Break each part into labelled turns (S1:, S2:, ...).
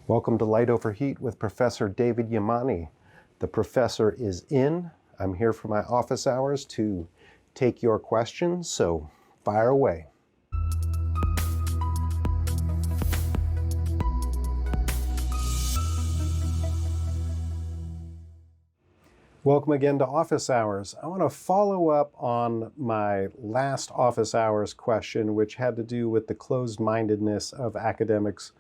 S1: Welcome to Light Over Heat with Professor David Yamani. The professor is in. I'm here for my office hours to take your questions, so fire away. Welcome again to Office Hours. I want to follow up on my last Office Hours question, which had to do with the closed-mindedness of academics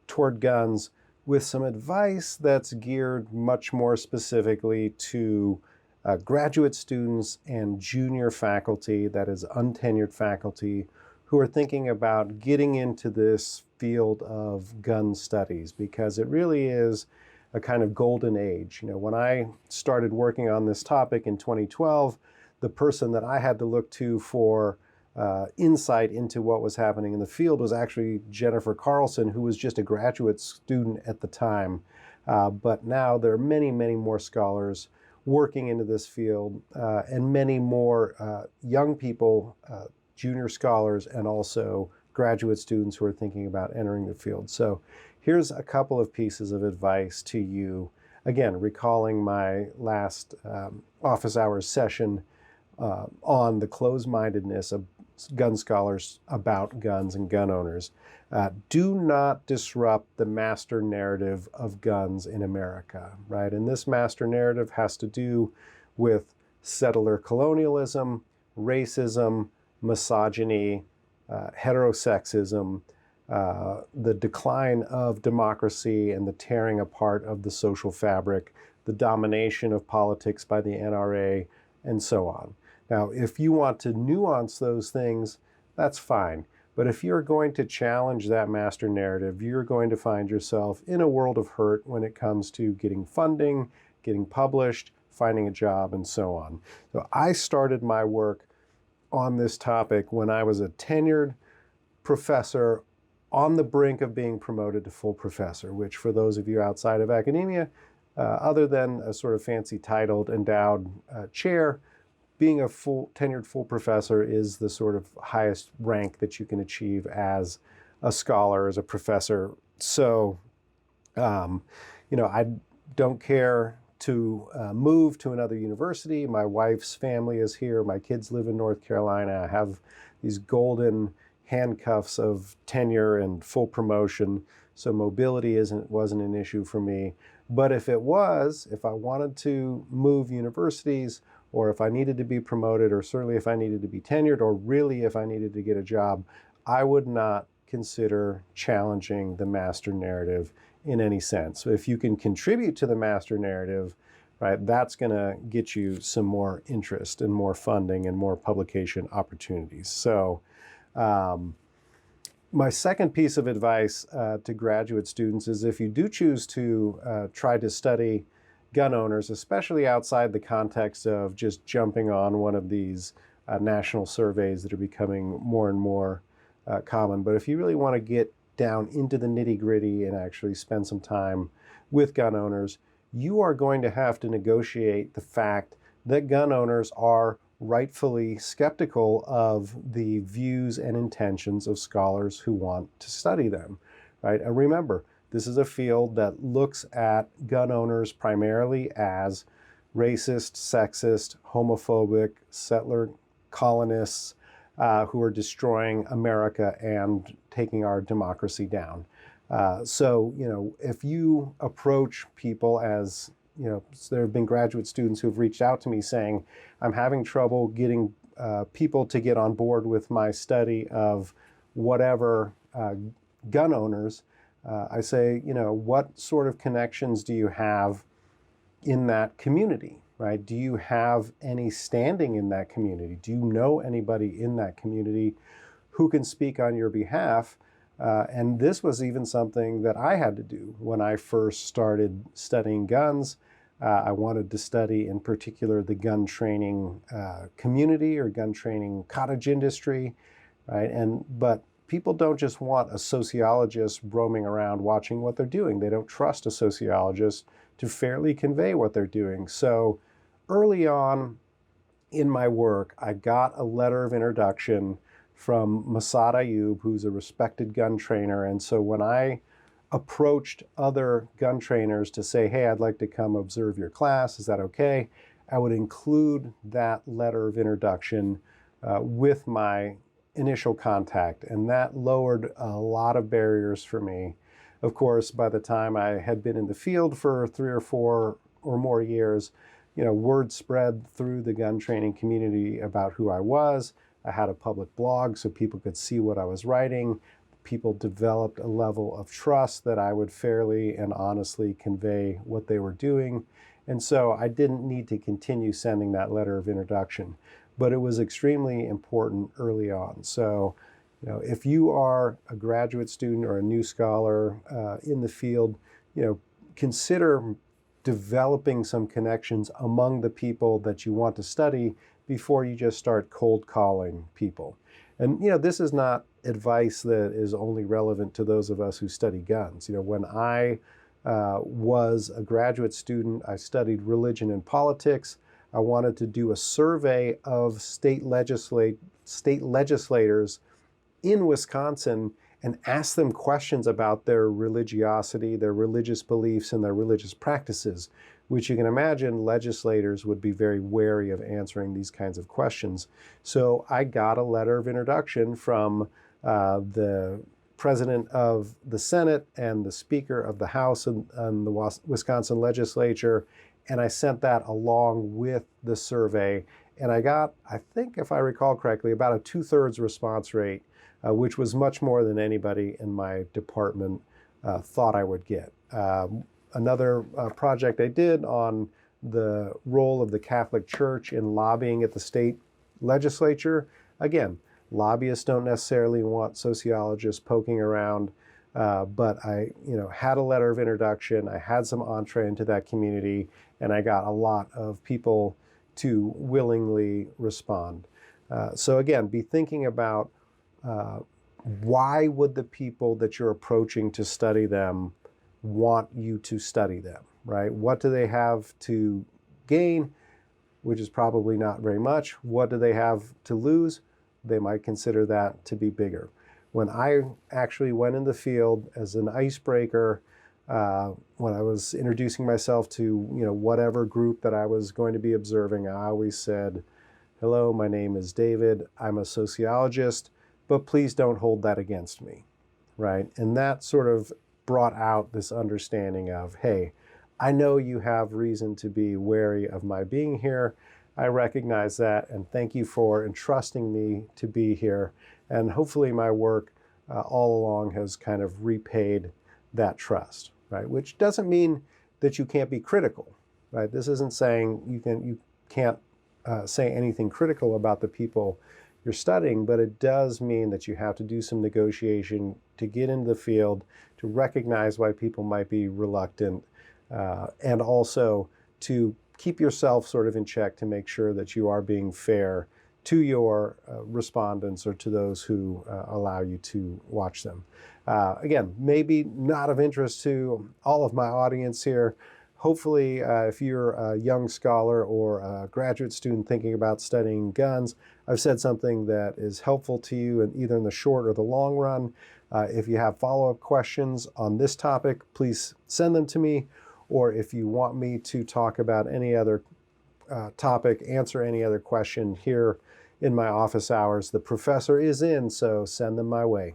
S1: toward guns, with some advice that's geared much more specifically to graduate students and junior faculty, that is untenured faculty, who are thinking about getting into this field of gun studies, because it really is a kind of golden age. You know, when I started working on this topic in 2012, the person that I had to look to for insight into what was happening in the field was actually Jennifer Carlson, who was just a graduate student at the time. But now there are many, many more scholars working into this field and many more young people, junior scholars, and also graduate students who are thinking about entering the field. So here's a couple of pieces of advice to you. Again, recalling my last office hours session on the closed-mindedness of gun scholars about guns and gun owners. Do not disrupt the master narrative of guns in America, right? And this master narrative has to do with settler colonialism, racism, misogyny, heterosexism, the decline of democracy and the tearing apart of the social fabric, the domination of politics by the NRA, and so on. Now, if you want to nuance those things, that's fine. But if you're going to challenge that master narrative, you're going to find yourself in a world of hurt when it comes to getting funding, getting published, finding a job, and so on. So I started my work on this topic when I was a tenured professor on the brink of being promoted to full professor, which for those of you outside of academia, other than a sort of fancy titled endowed chair, being a tenured full professor is the sort of highest rank that you can achieve as a scholar, as a professor. So, I don't care to move to another university. My wife's family is here. My kids live in North Carolina. I have these golden handcuffs of tenure and full promotion. So mobility wasn't an issue for me. But if I wanted to move universities, or if I needed to be promoted, or certainly if I needed to be tenured, or really if I needed to get a job, I would not consider challenging the master narrative in any sense. So if you can contribute to the master narrative, right, that's going to get you some more interest and more funding and more publication opportunities. So my second piece of advice to graduate students is, if you do choose to try to study gun owners, especially outside the context of just jumping on one of these national surveys that are becoming more and more common. But if you really want to get down into the nitty-gritty and actually spend some time with gun owners, you are going to have to negotiate the fact that gun owners are rightfully skeptical of the views and intentions of scholars who want to study them, right? And remember, this is a field that looks at gun owners primarily as racist, sexist, homophobic, settler colonists who are destroying America and taking our democracy down. So, if you approach people as, there have been graduate students who have reached out to me saying, I'm having trouble getting people to get on board with my study of whatever gun owners. I say, what sort of connections do you have in that community, right? Do you have any standing in that community? Do you know anybody in that community who can speak on your behalf? And this was even something that I had to do when I first started studying guns. I wanted to study, in particular, the gun training community or gun training cottage industry, right? But people don't just want a sociologist roaming around watching what they're doing. They don't trust a sociologist to fairly convey what they're doing. So early on in my work, I got a letter of introduction from Masad Ayub, who's a respected gun trainer. And so when I approached other gun trainers to say, hey, I'd like to come observe your class. Is that okay? I would include that letter of introduction with my initial contact, and that lowered a lot of barriers for me. Of course, by the time I had been in the field for 3 or 4 or more years, word spread through the gun training community about who I was. I had a public blog so people could see what I was writing. People developed a level of trust that I would fairly and honestly convey what they were doing. And so I didn't need to continue sending that letter of introduction, but it was extremely important early on. So, if you are a graduate student or a new scholar in the field, consider developing some connections among the people that you want to study before you just start cold calling people. And, this is not advice that is only relevant to those of us who study guns. When I was a graduate student, I studied religion and politics. I wanted to do a survey of state legislators in Wisconsin and ask them questions about their religiosity, their religious beliefs, and their religious practices, which you can imagine legislators would be very wary of answering these kinds of questions. So I got a letter of introduction from the president of the Senate and the Speaker of the House and the Wisconsin legislature, and I sent that along with the survey. And I got, I think if I recall correctly, about a 2/3 response rate, which was much more than anybody in my department thought I would get. Another project I did on the role of the Catholic Church in lobbying at the state legislature. Again, lobbyists don't necessarily want sociologists poking around, but I had a letter of introduction. I had some entree into that community, and I got a lot of people to willingly respond. So again, be thinking about why would the people that you're approaching to study them want you to study them, right? What do they have to gain, which is probably not very much? What do they have to lose? They might consider that to be bigger. When I actually went in the field as an icebreaker, when I was introducing myself to whatever group that I was going to be observing, I always said, hello, my name is David. I'm a sociologist, but please don't hold that against me, right? And that sort of brought out this understanding of, hey, I know you have reason to be wary of my being here. I recognize that, and thank you for entrusting me to be here. And hopefully my work all along has kind of repaid that trust, right? Which doesn't mean that you can't be critical, right? This isn't saying you can't say anything critical about the people you're studying, but it does mean that you have to do some negotiation to get into the field, to recognize why people might be reluctant, and also to keep yourself sort of in check to make sure that you are being fair to your respondents or to those who allow you to watch them. Again, maybe not of interest to all of my audience here. Hopefully, if you're a young scholar or a graduate student thinking about studying guns, I've said something that is helpful to you in either in the short or the long run. If you have follow-up questions on this topic, please send them to me. Or if you want me to talk about any other topic, answer any other question here in my office hours, the professor is in, so send them my way.